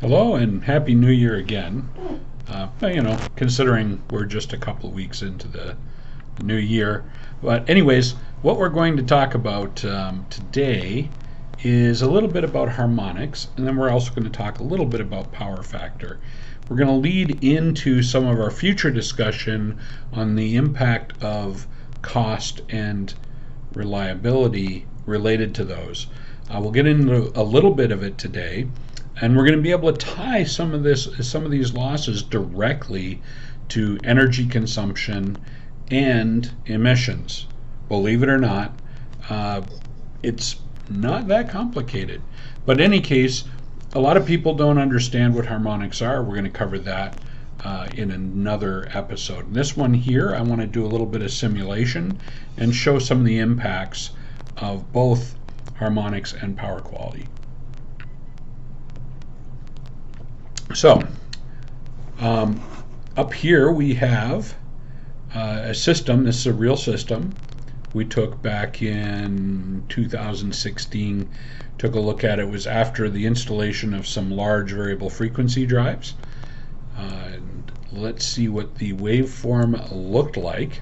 Hello and Happy New Year again. Considering we're just a couple of weeks into the new year. But anyways, what we're going to talk about today is a little bit about harmonics, and then we're also going to talk a little bit about power factor. We're going to lead into some of our future discussion on the impact of cost and reliability related to those. We'll get into a little bit of it today. And we're going to be able to tie some of these losses directly to energy consumption and emissions. Believe it or not, it's not that complicated. But in any case, a lot of people don't understand what harmonics are. We're going to cover that in another episode. In this one here, I want to do a little bit of simulation and show some of the impacts of both harmonics and power quality. So, up here we have a system. This is a real system we took back in 2016. Took a look at it. It was after the installation of some large variable frequency drives. And let's see what the waveform looked like.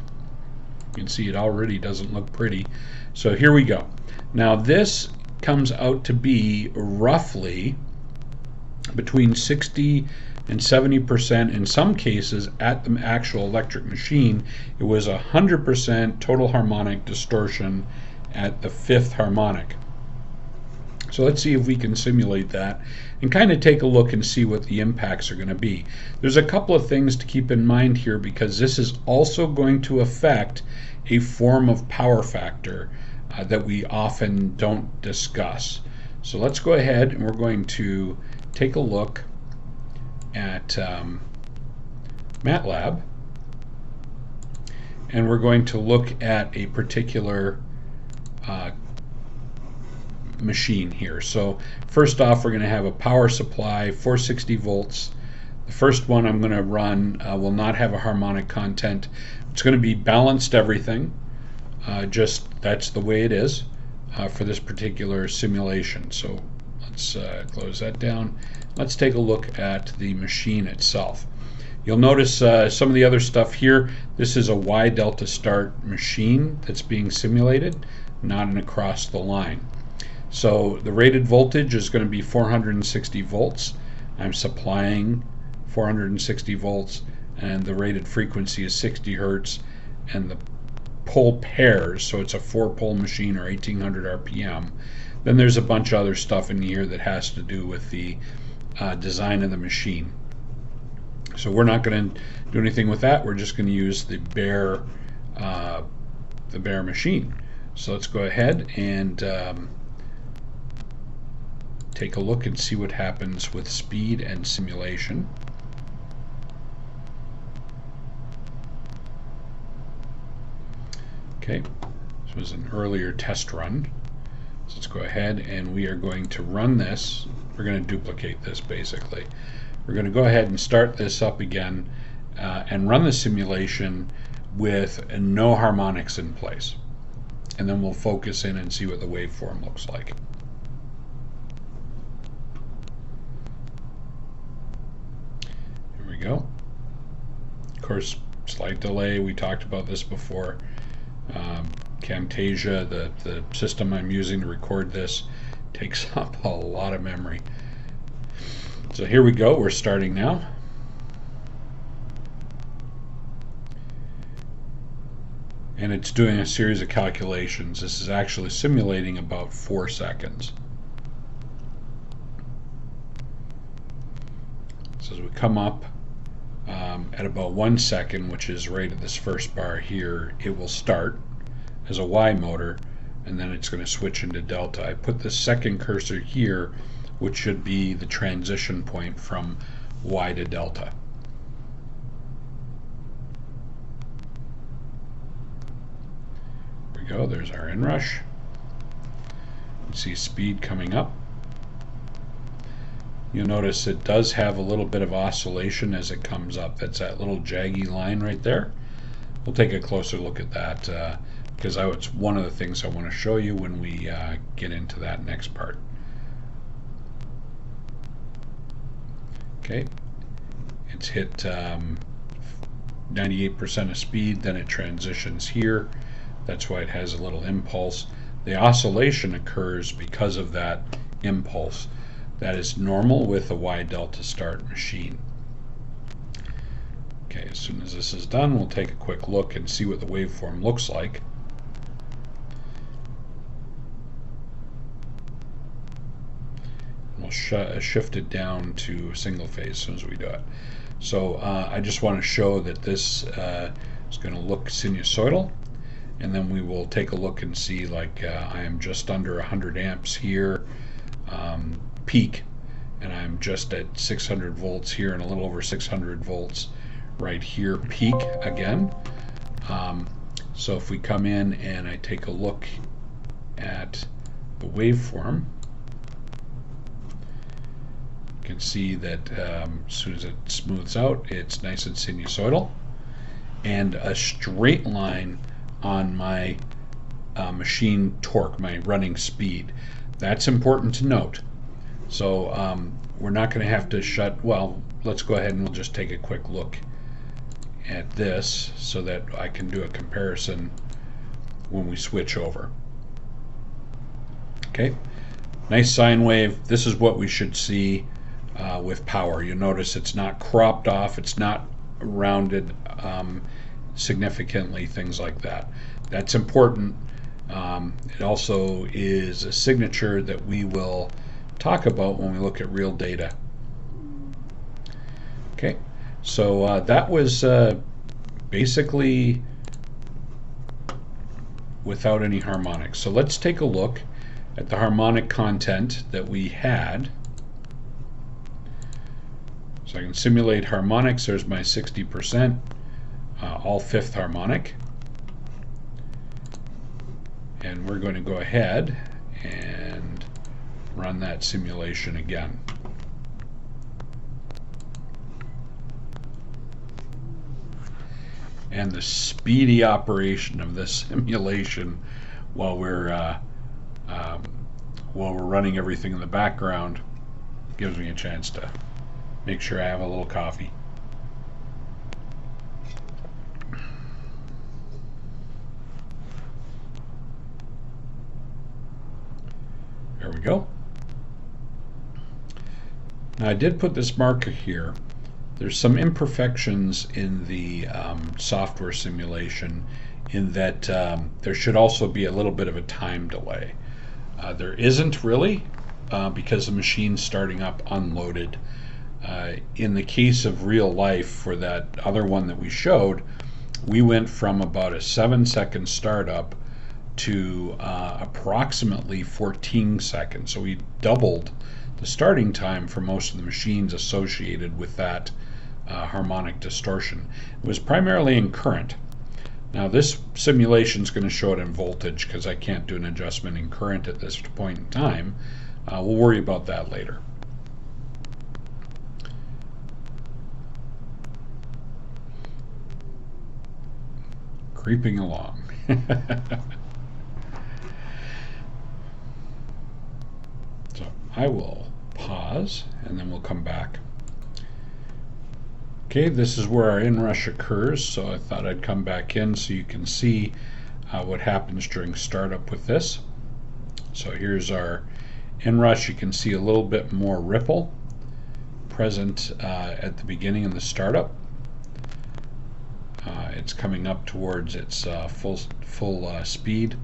You can see it already doesn't look pretty. So here we go. Now this comes out to be roughly between 60 and 70%. In some cases, at the actual electric machine, it was 100% total harmonic distortion at the fifth harmonic. So let's see if we can simulate that and kind of take a look and see what the impacts are going to be. There's a couple of things to keep in mind here, because this is also going to affect a form of power factor that we often don't discuss. So let's go ahead and we're going to take a look at MATLAB, and we're going to look at a particular machine here. So first off, we're going to have a power supply, 460 volts. The first one I'm going to run will not have a harmonic content. It's going to be balanced everything. Just that's the way it is for this particular simulation. So let's close that down. Let's take a look at the machine itself. You'll notice some of the other stuff here. This is a Y delta start machine that's being simulated, not an across the line. So the rated voltage is going to be 460 volts. I'm supplying 460 volts, and the rated frequency is 60 hertz, and the pole pairs, so it's a 4-pole machine or 1800 RPM. Then there's a bunch of other stuff in here that has to do with the design of the machine. So we're not going to do anything with that. We're just going to use the bare machine. So let's go ahead and take a look and see what happens with speed and simulation. Okay, this was an earlier test run. So let's go ahead and we are going to run this. We're going to duplicate this basically. We're going to go ahead and start this up again and run the simulation with no harmonics in place. And then we'll focus in and see what the waveform looks like. Here we go. Of course, slight delay. We talked about this before. Camtasia, the system I'm using to record this, takes up a lot of memory. So here we go, we're starting now. And it's doing a series of calculations. This is actually simulating about 4 seconds. So as we come up at about 1 second, which is right at this first bar here, it will start as a Y motor, and then it's going to switch into delta. I put the second cursor here, which should be the transition point from Y to delta. There we go, there's our inrush. You can see speed coming up. You'll notice it does have a little bit of oscillation as it comes up. That's that little jaggy line right there. We'll take a closer look at that because it's one of the things I want to show you when we get into that next part. Okay, it's hit 98% of speed, then it transitions here. That's why it has a little impulse. The oscillation occurs because of that impulse. That is normal with a Y delta start machine. Okay, as soon as this is done, we'll take a quick look and see what the waveform looks like. We'll shift it down to single phase as soon as we do it. So I just want to show that this is going to look sinusoidal, and then we will take a look and see, like I am just under 100 amps here, peak, and I'm just at 600 volts here and a little over 600 volts right here, peak again. So if we come in and I take a look at the waveform, you can see that as soon as it smooths out, it's nice and sinusoidal, and a straight line on my machine torque, my running speed. That's important to note. So we're not going to have to well, let's go ahead and we'll just take a quick look at this so that I can do a comparison when we switch over. Okay, nice sine wave. This is what we should see with power. You notice it's not cropped off, it's not rounded significantly, things like that. That's important. It also is a signature that we will talk about when we look at real data. Okay, so that was basically without any harmonics. So let's take a look at the harmonic content that we had. So I can simulate harmonics. There's my 60%, all fifth harmonic. And we're going to go ahead and run that simulation again. And the speedy operation of this simulation while we're running everything in the background gives me a chance to make sure I have a little coffee. There we go. Now I did put this marker here. There's some imperfections in the software simulation in that there should also be a little bit of a time delay. There isn't really because the machine's starting up unloaded. In the case of real life, for that other one that we showed, we went from about a 7-second startup to approximately 14 seconds. So we doubled the starting time for most of the machines associated with that harmonic distortion. It was primarily in current. Now this simulation is going to show it in voltage because I can't do an adjustment in current at this point in time. We'll worry about that later. Creeping along. So I will pause and then we'll come back. Okay, this is where our inrush occurs, so I thought I'd come back in so you can see what happens during startup with this. So here's our inrush. You can see a little bit more ripple present at the beginning of the startup. It's coming up towards its full speed.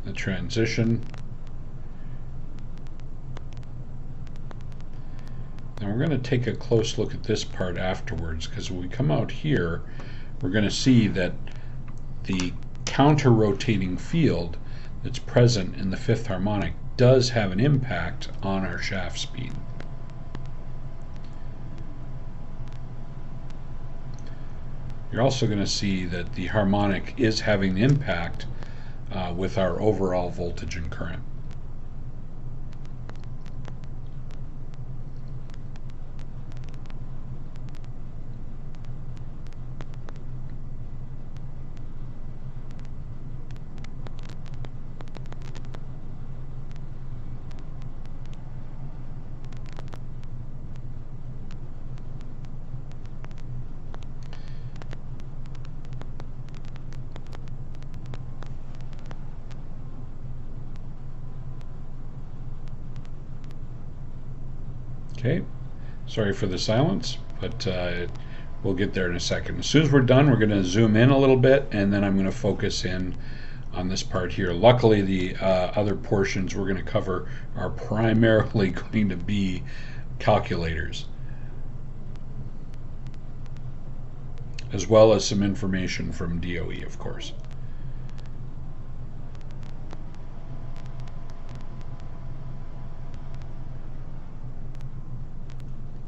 The transition. And we're going to take a close look at this part afterwards, because when we come out here, we're going to see that the counter-rotating field that's present in the fifth harmonic does have an impact on our shaft speed. You're also going to see that the harmonic is having an impact with our overall voltage and current. Okay, sorry for the silence, but we'll get there in a second. As soon as we're done, we're going to zoom in a little bit, and then I'm going to focus in on this part here. Luckily, the other portions we're going to cover are primarily going to be calculators, as well as some information from DOE, of course.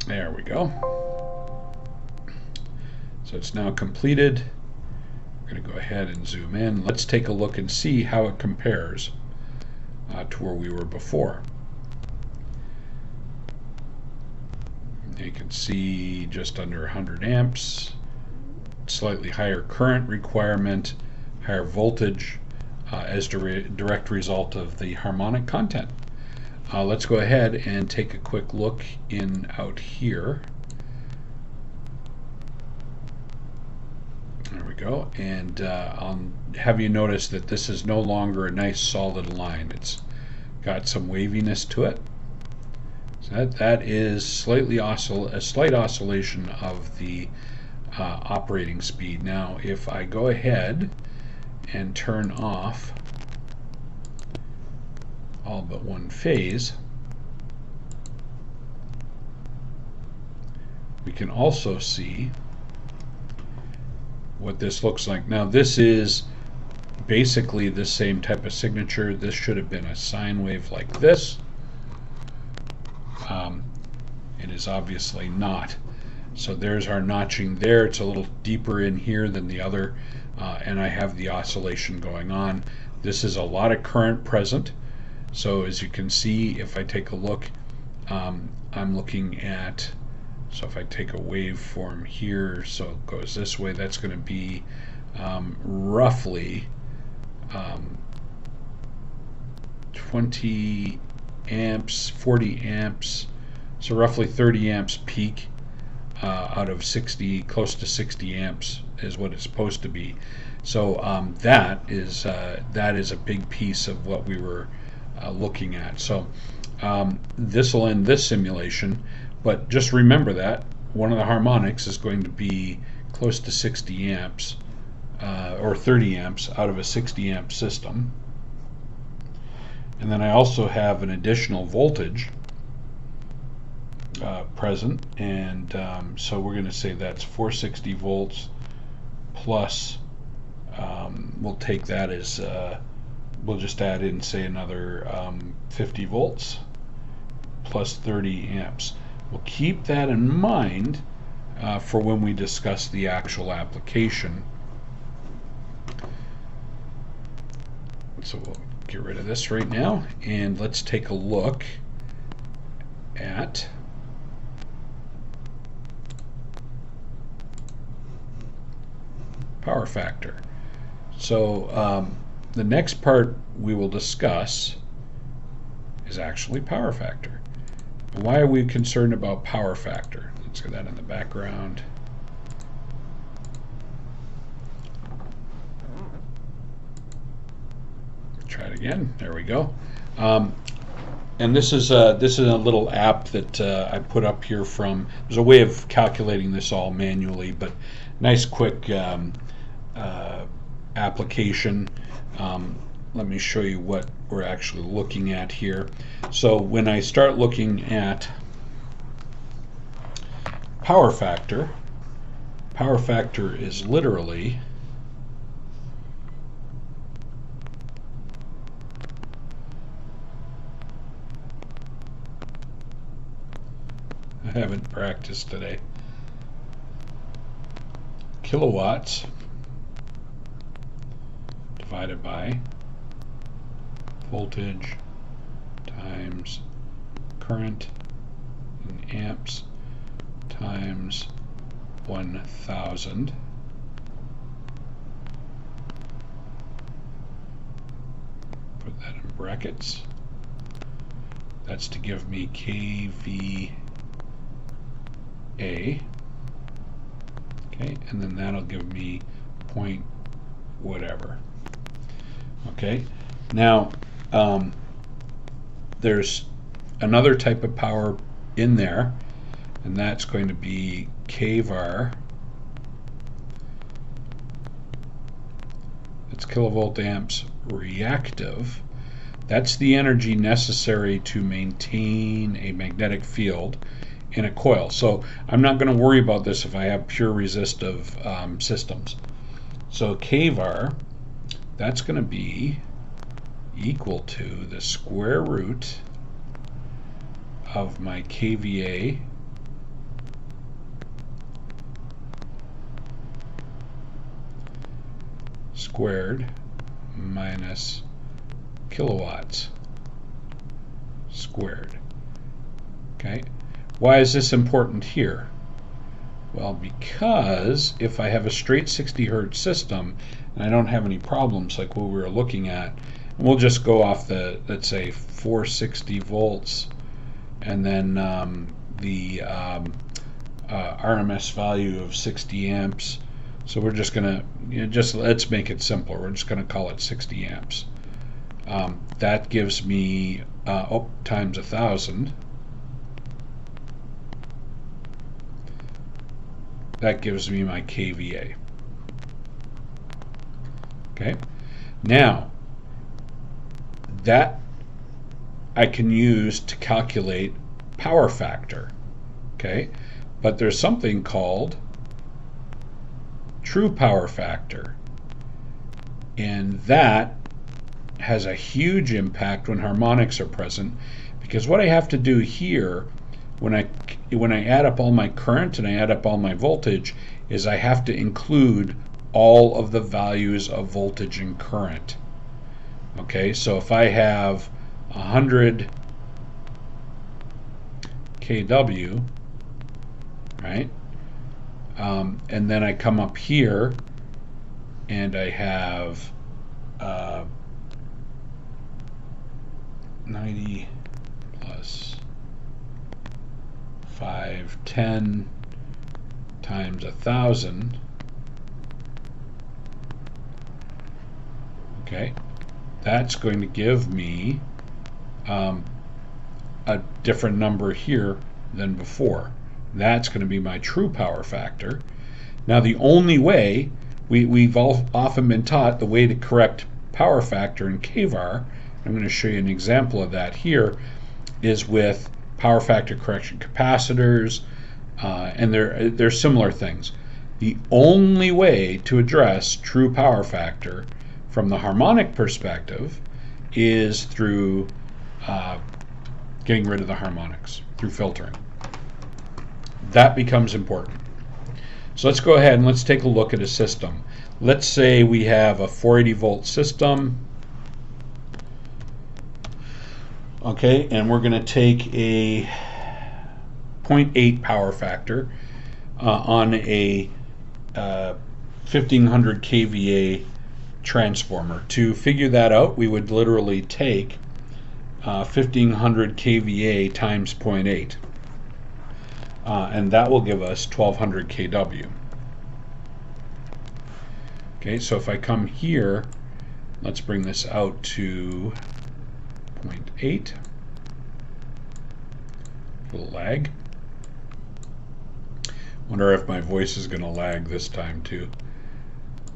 There we go. So it's now completed. I'm going to go ahead and zoom in. Let's take a look and see how it compares to where we were before. You can see just under 100 amps, slightly higher current requirement, higher voltage as direct result of the harmonic content. Let's go ahead and take a quick look out here. There we go, and I'll have you notice that this is no longer a nice solid line. It's got some waviness to it. So that is a slight oscillation of the operating speed. Now, if I go ahead and turn off all but one phase, we can also see what this looks like. Now, this is basically the same type of signature. This should have been a sine wave like this. It is obviously not. So there's our notching there. It's a little deeper in here than the other, and I have the oscillation going on. This is a lot of current present. So as you can see, if I take a look, I'm looking at, so if I take a waveform here, so it goes this way, that's going to be roughly 20 amps, 40 amps, so roughly 30 amps peak out of 60, close to 60 amps is what it's supposed to be. So that is a big piece of what we were looking at. So this will end this simulation, but just remember that one of the harmonics is going to be close to 60 amps or 30 amps out of a 60 amp system. And then I also have an additional voltage present, and so we're going to say that's 460 volts plus, we'll take that as we'll just add in, say, another 50 volts plus 30 amps. We'll keep that in mind for when we discuss the actual application. So we'll get rid of this right now, and let's take a look at power factor. So the next part we will discuss is actually power factor. Why are we concerned about power factor? Let's get that in the background. Try it again. There we go. And this is a little app that I put up here from. There's a way of calculating this all manually, but nice quick application. Let me show you what we're actually looking at here. So when I start looking at power factor is literally I haven't practiced today. Kilowatts divided by voltage times current in amps times 1,000 put that in brackets. That's to give me kVA. Okay, and then that'll give me point whatever. Okay, now there's another type of power in there, and that's going to be kVAR. It's kilovolt amps reactive. That's the energy necessary to maintain a magnetic field in a coil. So I'm not going to worry about this if I have pure resistive systems. So kVAR, that's going to be equal to the square root of my kVA squared minus kilowatts squared. Okay, why is this important here? Well, because if I have a straight 60 hertz system and I don't have any problems like what we were looking at, and we'll just go off the, let's say, 460 volts, and then the RMS value of 60 amps. So we're just gonna, let's make it simpler. We're just gonna call it 60 amps. That gives me times 1,000. That gives me my kVA. Okay. Now that I can use to calculate power factor. Okay, but there's something called true power factor, and that has a huge impact when harmonics are present, because what I have to do here when I add up all my current and I add up all my voltage is I have to include all of the values of voltage and current. Okay, so if I have 100 kW, right, and then I come up here and I have 90 plus 510 times 1,000. Okay, that's going to give me a different number here than before. That's going to be my true power factor. Now the only way, we've often been taught the way to correct power factor in kVAR, I'm going to show you an example of that here, is with power factor correction capacitors, and they're similar things. The only way to address true power factor from the harmonic perspective is through getting rid of the harmonics, through filtering. That becomes important. So let's go ahead and let's take a look at a system. Let's say we have a 480 volt system. Okay, and we're going to take a 0.8 power factor on a 1500 kVA transformer. To figure that out, we would literally take 1500 kVA times 0.8, and that will give us 1200 kW. Okay, so if I come here, let's bring this out to 0.8. A little lag. Wonder if my voice is going to lag this time too.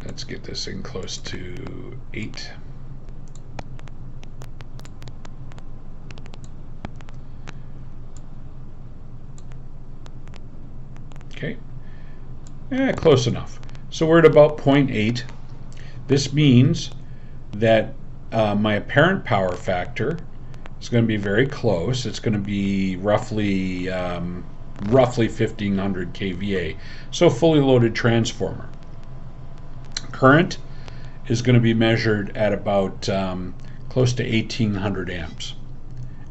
Let's get this in close to 8. Okay, close enough. So we're at about 0.8. This means that my apparent power factor is going to be very close. It's going to be roughly 1500 kVA. So fully loaded transformer. Current is going to be measured at about close to 1800 amps.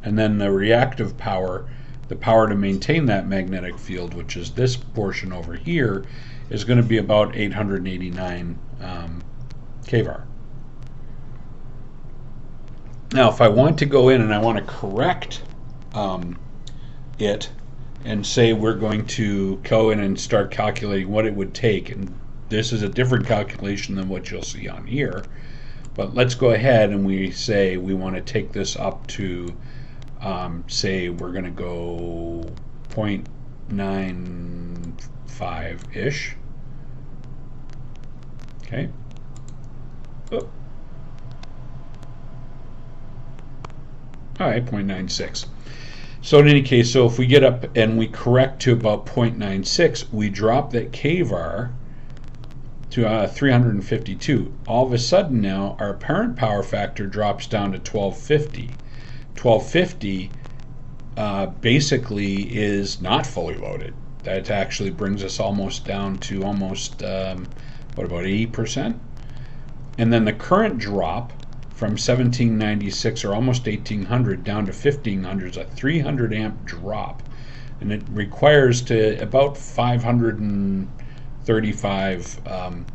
And then the reactive power, the power to maintain that magnetic field, which is this portion over here, is going to be about 889 kVAR. Now, if I want to go in and I want to correct it and say we're going to go in and start calculating what it would take, and this is a different calculation than what you'll see on here, but let's go ahead and we say we want to take this up to Say we're going to go 0.95-ish. Okay. Oh. All right, 0.96. So in any case, so if we get up and we correct to about 0.96, we drop that kVAR to 352. All of a sudden now, our apparent power factor drops down to 1250. 1250 basically is not fully loaded. That actually brings us almost down to almost, what, about 80%? And then the current drop from 1796 or almost 1800 down to 1500 is a 300 amp drop. And it requires to about 535 a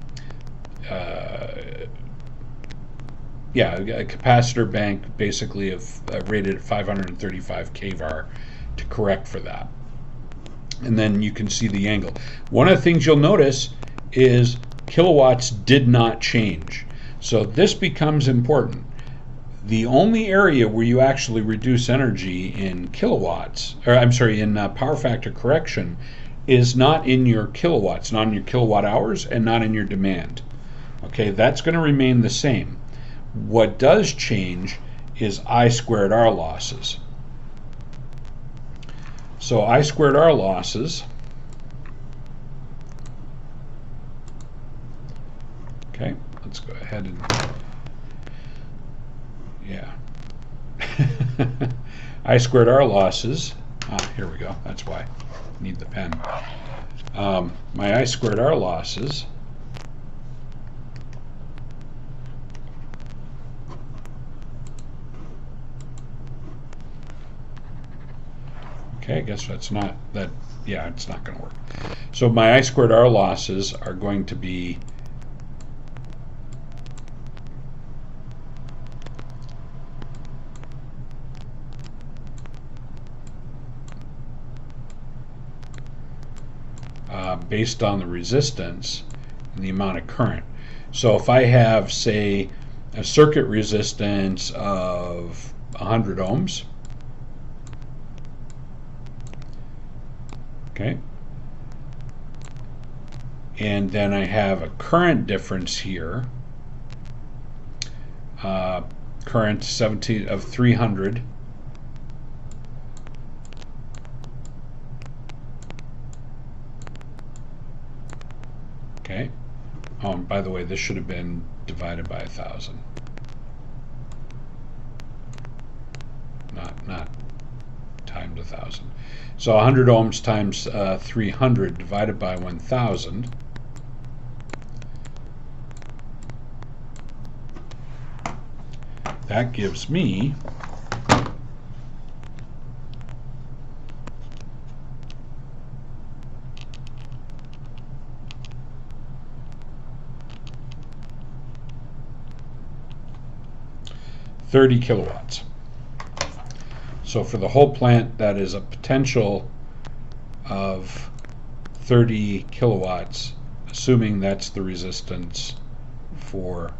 capacitor bank basically of rated at 535 kVAR to correct for that. And then you can see the angle. One of the things you'll notice is kilowatts did not change. So this becomes important. The only area where you actually reduce energy in kilowatts, or I'm sorry, in power factor correction, is not in your kilowatts, not in your kilowatt hours, and not in your demand. Okay, that's going to remain the same. What does change is I squared R losses. So I squared R losses, okay, let's go ahead and, yeah. I squared R losses, here we go, that's why I need the pen. My I squared R losses okay, I guess that's not, that, yeah, it's not going to work. So my I squared R losses are going to be based on the resistance and the amount of current. So if I have, say, a circuit resistance of 100 ohms, okay, and then I have a current difference here, current 17 of 300, okay. Oh, and by the way, this should have been divided by 1,000, not times 1,000. So 100 ohms times 300 divided by 1,000. That gives me .30 kilowatts. So for the whole plant, that is a potential of 30 kilowatts, assuming that's the resistance for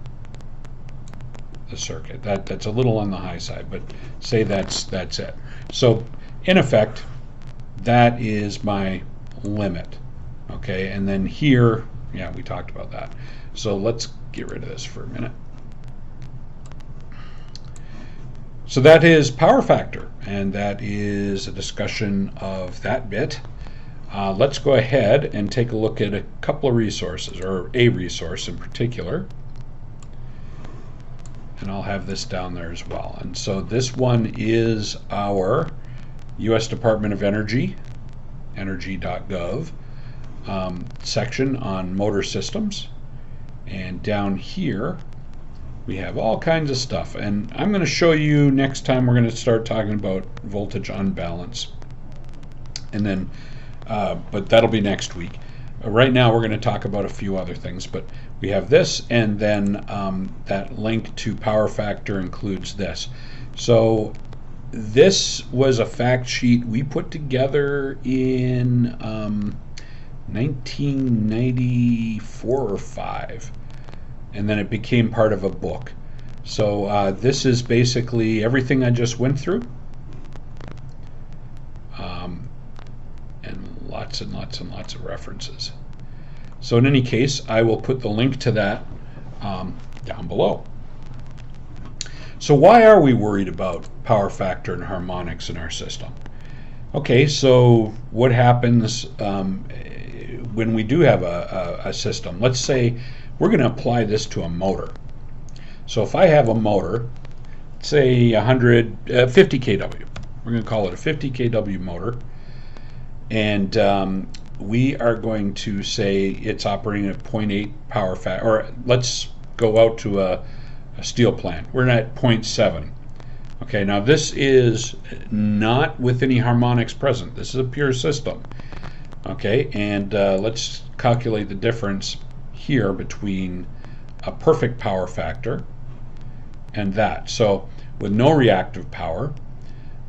the circuit. That's a little on the high side, but say that's it. So in effect, that is my limit. Okay, and then here, yeah, we talked about that. So let's get rid of this for a minute. So that is power factor, and that is a discussion of that bit. Let's go ahead and take a look at a couple of resources, or a resource in particular. And I'll have this down there as well. And so this one is our U.S. Department of Energy, energy.gov, section on motor systems. And down here, we have all kinds of stuff, and I'm going to show you next time we're going to start talking about voltage unbalance, and then but that'll be next week. Right now we're going to talk about a few other things, but we have this, and then that link to power factor includes this. So this was a fact sheet we put together in 1994 or 5. And then it became part of a book. So this is basically everything I just went through. lots and lots and lots of references. So in any case, I will put the link to that down below. So why are we worried about power factor and harmonics in our system? Okay, so what happens when we do have a system? Let's say we're going to apply this to a motor. So if I have a motor, say 50 kW, we're going to call it a 50 kW motor, and we are going to say it's operating at 0.8 power factor, or let's go out to a steel plant. We're at 0.7. Okay, now this is not with any harmonics present. This is a pure system. Okay, and let's calculate the difference here between a perfect power factor and that. So with no reactive power,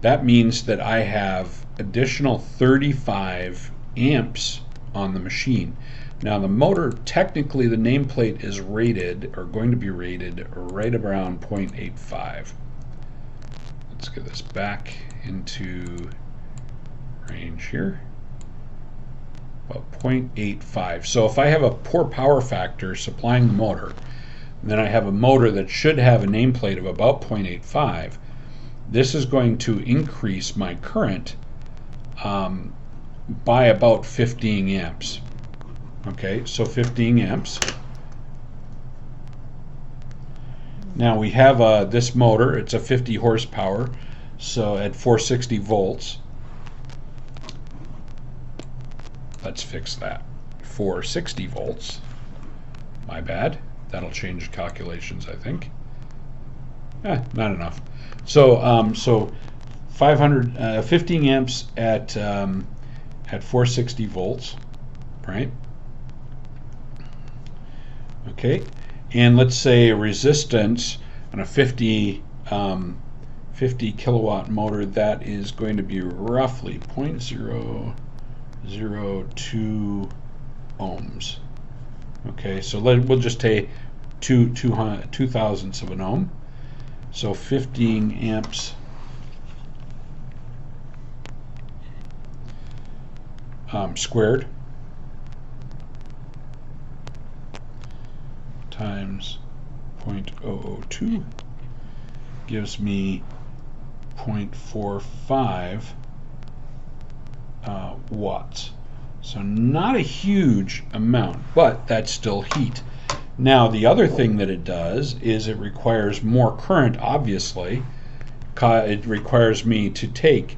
that means that I have additional 35 amps on the machine. Now the motor, technically the nameplate is rated, or going to be rated, right around 0.85. Let's get this back into range here. About 0.85. So if I have a poor power factor supplying the motor, and then I have a motor that should have a nameplate of about 0.85, this is going to increase my current by about 15 amps. Okay, so 15 amps. Now we have this motor, it's a 50 horsepower, so at 460 volts. Let's fix that. 460 volts. My bad. That'll change calculations, I think. Not enough. So 15 amps at 460 volts, right? Okay, and let's say a resistance on a 50 kilowatt motor, that is going to be roughly 0.002 ohms. Okay, so we'll just take two thousandths of an ohm. So 15 amps squared times 0.002 gives me 0.45 watts. So not a huge amount, but that's still heat. Now the other thing that it does is it requires more current, obviously. It requires me to take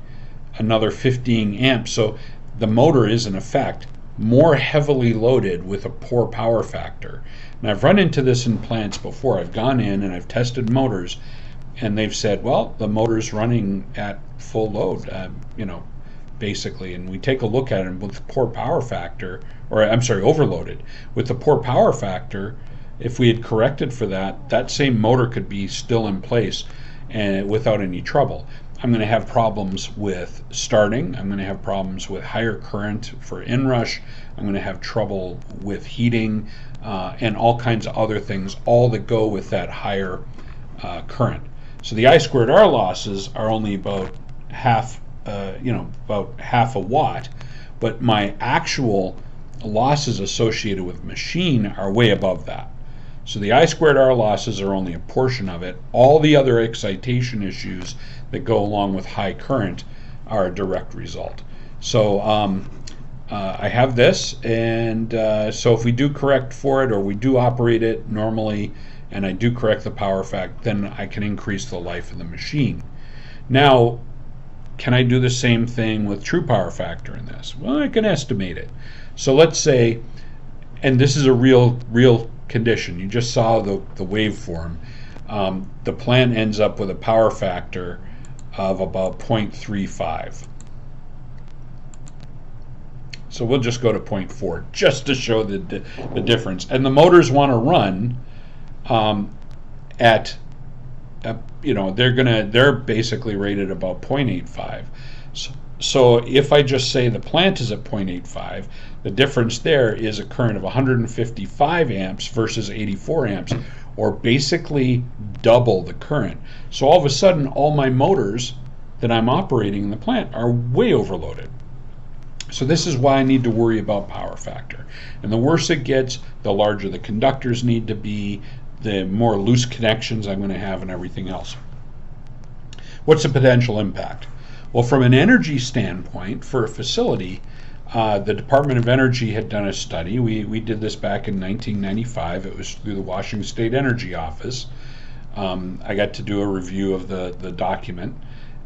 another 15 amps. So the motor is in effect more heavily loaded with a poor power factor. And I've run into this in plants before. I've gone in and I've tested motors, and they've said, well, the motor's running at full load, basically. And we take a look at it with poor power factor, or I'm sorry, overloaded. With the poor power factor, if we had corrected for that, that same motor could be still in place and without any trouble. I'm going to have problems with starting. I'm going to have problems with higher current for inrush. I'm going to have trouble with heating and all kinds of other things, all that go with that higher current. So the I squared R losses are only about half a watt, but my actual losses associated with machine are way above that. So the I squared R losses are only a portion of it. All the other excitation issues that go along with high current are a direct result. So I have this, and so if we do correct for it, or we do operate it normally, and I do correct the power factor, then I can increase the life of the machine. Now, can I do the same thing with true power factor in this? Well, I can estimate it. So let's say, and this is a real condition. You just saw the waveform. The plant ends up with a power factor of about 0.35. So we'll just go to 0.4 just to show the difference. And the motors want to run they're basically rated about 0.85. So if I just say the plant is at 0.85, the difference there is a current of 155 amps versus 84 amps, or basically double the current. So all of a sudden, all my motors that I'm operating in the plant are way overloaded. So this is why I need to worry about power factor. And the worse it gets, the larger the conductors need to be, the more loose connections I'm going to have, and everything else. What's the potential impact? Well, from an energy standpoint, for a facility, the Department of Energy had done a study. We did this back in 1995. It was through the Washington State Energy Office. I got to do a review of the document.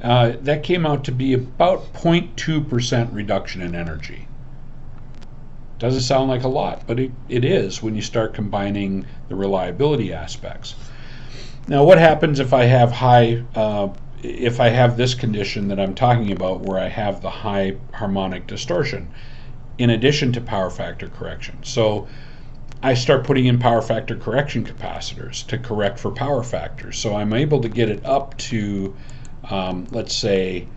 That came out to be about 0.2% reduction in energy. Doesn't sound like a lot, but it is when you start combining the reliability aspects. Now, what happens if I have if I have this condition that I'm talking about, where I have the high harmonic distortion, in addition to power factor correction? So I start putting in power factor correction capacitors to correct for power factors. So I'm able to get it up to, let's say,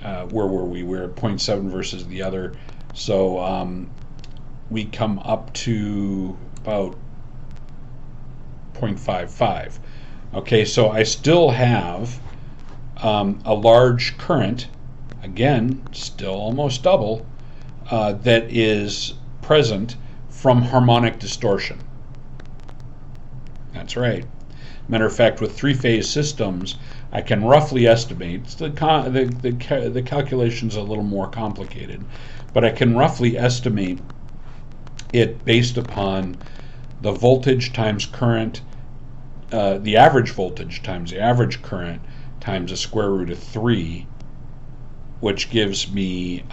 where were we? We're at 0.7 versus the other. So we come up to about 0.55. Okay, so I still have a large current, again, still almost double, that is present from harmonic distortion. That's right. Matter of fact, with three-phase systems, I can roughly estimate, the calculation's a little more complicated, but I can roughly estimate it based upon the voltage times current, the average voltage times the average current, times the square root of 3, which gives me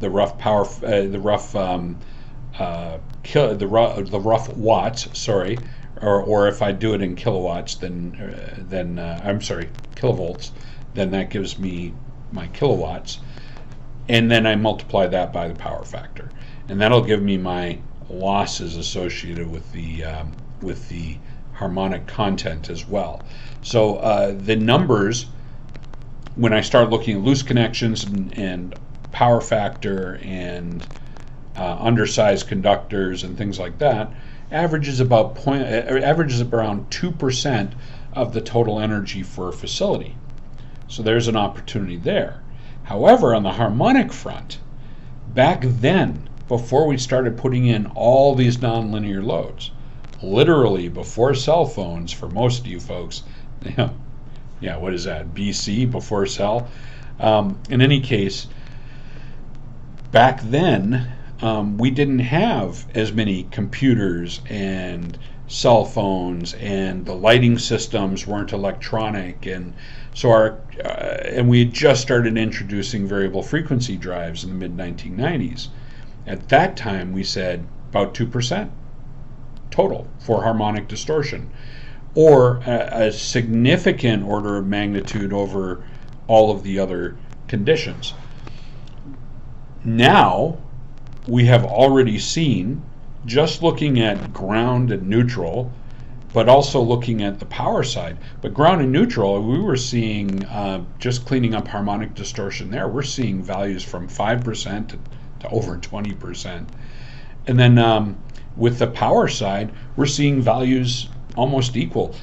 the rough power, the rough watts. Sorry, or if I do it in kilowatts, then I'm sorry, kilovolts. Then that gives me my kilowatts, and then I multiply that by the power factor, and that'll give me my losses associated with the harmonic content as well. So the numbers, when I start looking at loose connections and power factor and undersized conductors and things like that, averages around 2% of the total energy for a facility. So there's an opportunity there. However, on the harmonic front, back then, before we started putting in all these nonlinear loads, literally before cell phones, for most of you folks, yeah, what is that, BC, before cell? In any case, back then, we didn't have as many computers and cell phones, and the lighting systems weren't electronic, and so and we had just started introducing variable frequency drives in the mid-1990s. At that time, we said about 2% total for harmonic distortion, or a significant order of magnitude over all of the other conditions. Now, we have already seen, just looking at ground and neutral, but also looking at the power side. But ground and neutral, we were seeing, just cleaning up harmonic distortion there, we're seeing values from 5% to over 20%. And then with the power side, we're seeing values almost equal.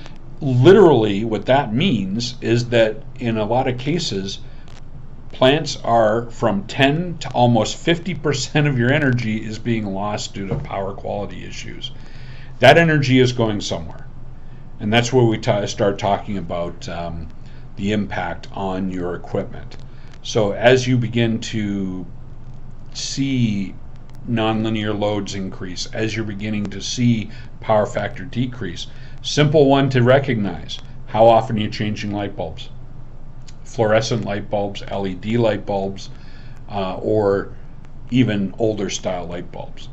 Literally, what that means is that in a lot of cases, plants are from 10 to almost 50% of your energy is being lost due to power quality issues. That energy is going somewhere. And that's where we start talking about the impact on your equipment. So as you begin to see nonlinear loads increase, as you're beginning to see power factor decrease, simple one to recognize: how often are you changing light bulbs? Fluorescent light bulbs, LED light bulbs, or even older style light bulbs.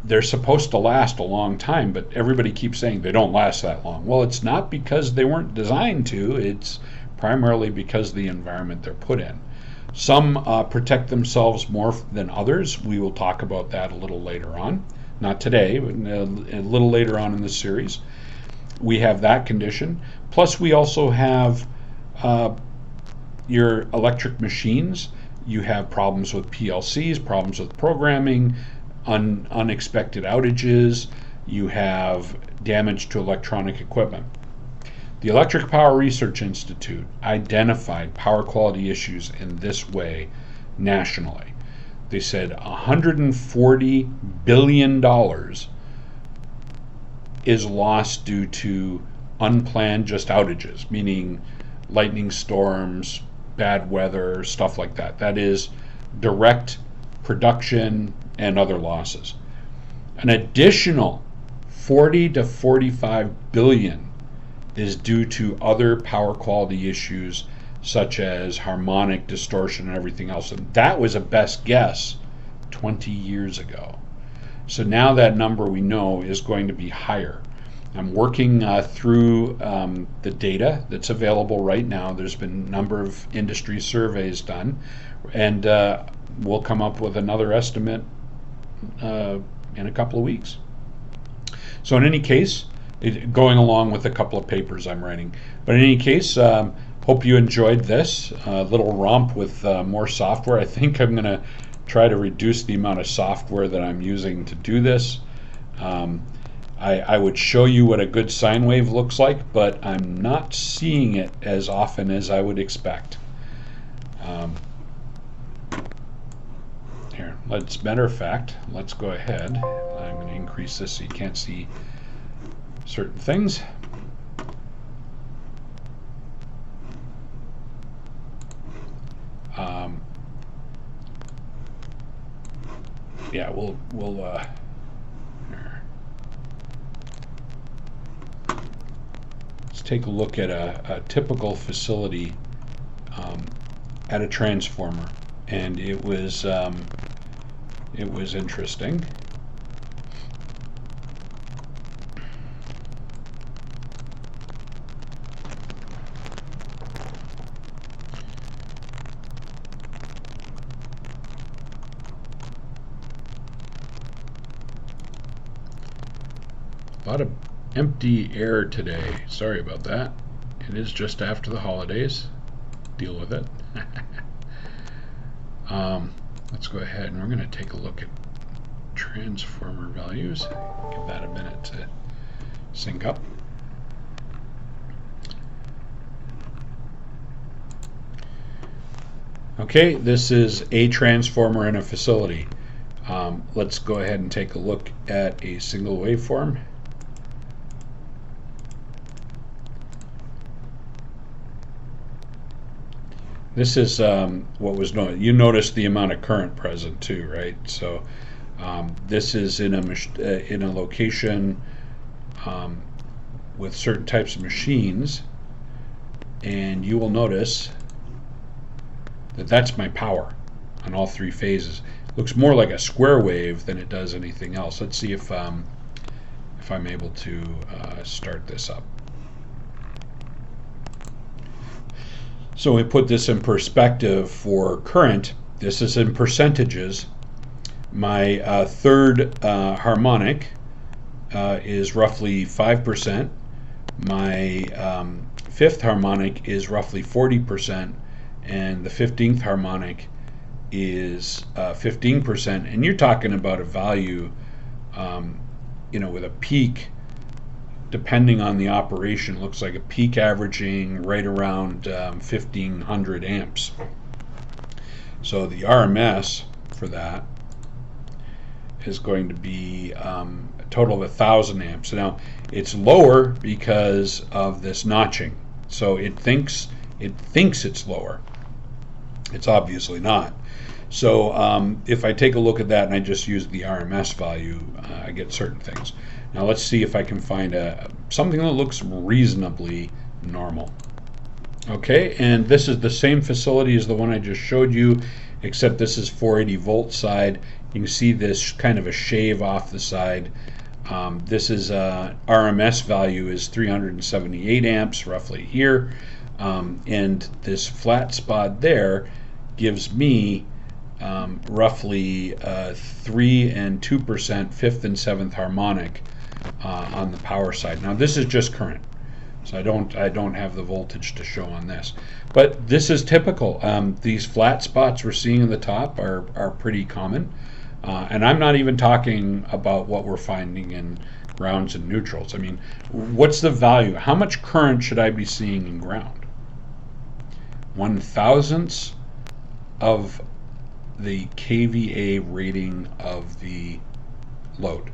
They're supposed to last a long time, but everybody keeps saying they don't last that long. Well, it's not because they weren't designed to, it's primarily because of the environment they're put in. Some protect themselves more than others. We will talk about that a little later on. Not today, but a little later on in the series. We have that condition. Plus, we also have your electric machines. You have problems with PLCs, problems with programming, unexpected outages. You have damage to electronic equipment. The Electric Power Research Institute identified power quality issues in this way nationally. They said $140 billion is lost due to unplanned just outages, meaning lightning storms, bad weather, stuff like that. That is direct production and other losses. An additional 40 to 45 billion is due to other power quality issues such as harmonic distortion and everything else. And that was a best guess 20 years ago. So now that number we know is going to be higher. I'm working through the data that's available right now. There's been a number of industry surveys done, and we'll come up with another estimate in a couple of weeks. So in any case, going along with a couple of papers I'm writing. But in any case, hope you enjoyed this little romp with more software. I think I'm going to try to reduce the amount of software that I'm using to do this. I would show you what a good sine wave looks like, but I'm not seeing it as often as I would expect. Here, matter of fact, let's go ahead. I'm going to increase this so you can't see certain things. Yeah, we'll here. Let's take a look at a typical facility at a transformer, and it was interesting. A lot of empty air today. Sorry about that. It is just after the holidays. Deal with it. Let's go ahead and we're going to take a look at transformer values. Give that a minute to sync up. Okay, this is a transformer in a facility. Let's go ahead and take a look at a single waveform. This is what was known. You notice the amount of current present too, right? So this is in a location with certain types of machines, and you will notice that that's my power on all three phases. It looks more like a square wave than it does anything else. Let's see if I'm able to start this up. So we put this in perspective for current. This is in percentages. My third harmonic is roughly 5%. My fifth harmonic is roughly 40%, and the 15th harmonic is 15%. And you're talking about a value, with a peak, depending on the operation, looks like a peak averaging right around 1500 amps. So the RMS for that is going to be a total of 1000 amps. Now it's lower because of this notching. So it thinks it's lower. It's obviously not. So if I take a look at that and I just use the RMS value, I get certain things. Now let's see if I can find something that looks reasonably normal. Okay, and this is the same facility as the one I just showed you, except this is 480 volt side. You can see this kind of a shave off the side. This is RMS value is 378 amps roughly here, and this flat spot there gives me roughly 3 and 2% fifth and seventh harmonic on the power side. Now this is just current, so I don't have the voltage to show on this, but this is typical. These flat spots we're seeing in the top are pretty common, and I'm not even talking about what we're finding in grounds and neutrals. I mean, what's the value? How much current should I be seeing in ground? 1/1000th of the kVA rating of the load.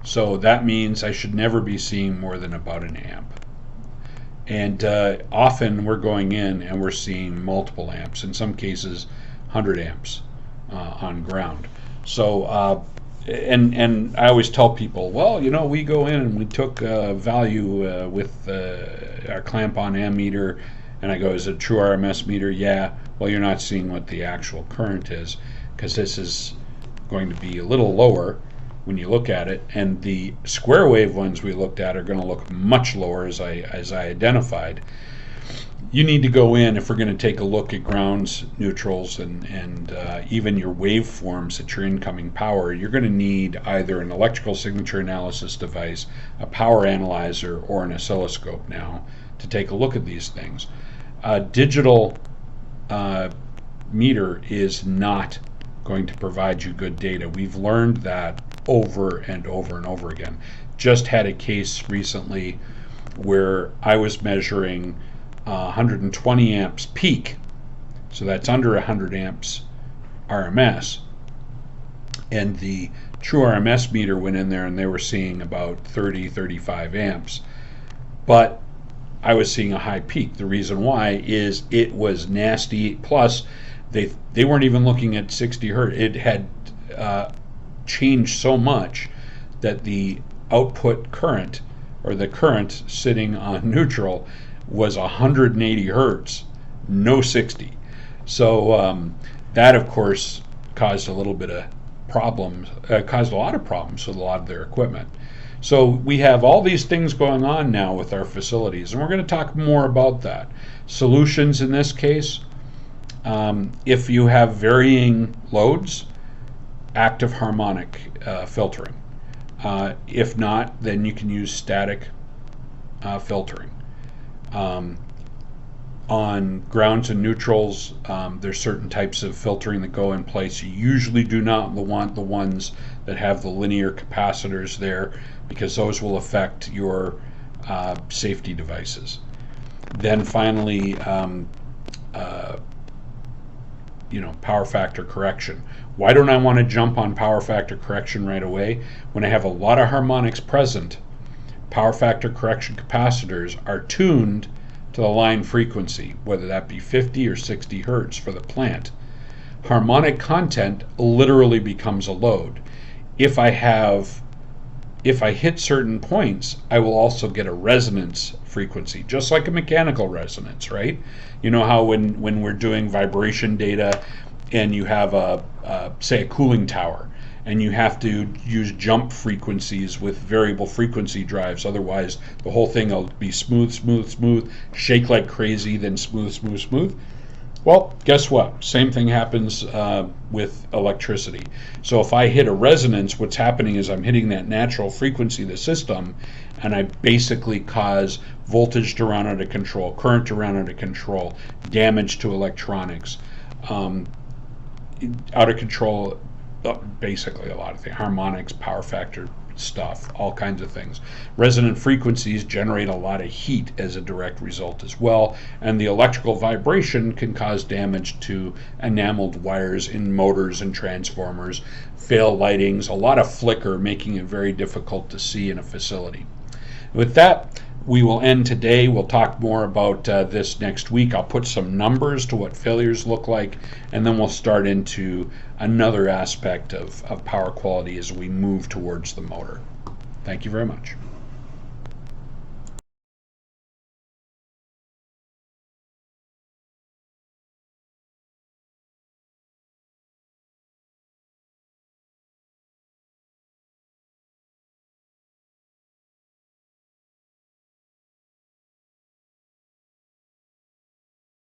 So that means I should never be seeing more than about an amp. And often we're going in and we're seeing multiple amps, in some cases 100 amps on ground. So and I always tell people, well, you know, we go in and we took value with our clamp-on ammeter, and I go, is it a true RMS meter? Yeah. Well, you're not seeing what the actual current is, because this is going to be a little lower when you look at it, and the square wave ones we looked at are going to look much lower, as I identified. You need to go in, if we're going to take a look at grounds, neutrals, and even your waveforms at your incoming power, you're going to need either an electrical signature analysis device, a power analyzer, or an oscilloscope now to take a look at these things. A digital meter is not going to provide you good data. We've learned that over and over and over again. Just had a case recently where I was measuring 120 amps peak, so that's under 100 amps RMS, and the true RMS meter went in there and they were seeing about 35 amps, but I was seeing a high peak. The reason why is it was nasty, plus they weren't even looking at 60 hertz. It had changed so much that the output current, or the current sitting on neutral, was 180 hertz, no 60. So that, of course, caused a little bit of problems, caused a lot of problems with a lot of their equipment. So we have all these things going on now with our facilities, and we're going to talk more about that. Solutions in this case, if you have varying loads, active harmonic filtering. If not, then you can use static filtering. On grounds and neutrals, there's certain types of filtering that go in place. You usually do not want the ones that have the linear capacitors there, because those will affect your safety devices. Then finally, power factor correction. Why don't I want to jump on power factor correction right away? When I have a lot of harmonics present, power factor correction capacitors are tuned to the line frequency, whether that be 50 or 60 hertz for the plant. Harmonic content literally becomes a load. If I hit certain points, I will also get a resonance frequency, just like a mechanical resonance, right? You know how when we're doing vibration data and you have say a cooling tower, and you have to use jump frequencies with variable frequency drives, otherwise the whole thing will be smooth, smooth, smooth, shake like crazy, then smooth, smooth, smooth. Well, guess what? Same thing happens with electricity. So if I hit a resonance, what's happening is I'm hitting that natural frequency of the system, and I basically cause voltage to run out of control, current to run out of control, damage to electronics, out of control, basically a lot of things, harmonics, power factor stuff, all kinds of things. Resonant frequencies generate a lot of heat as a direct result as well, and the electrical vibration can cause damage to enameled wires in motors and transformers, fail lightings, a lot of flicker, making it very difficult to see in a facility. With that, we will end today. We'll talk more about this next week. I'll put some numbers to what failures look like, and then we'll start into another aspect of power quality as we move towards the motor. Thank you very much.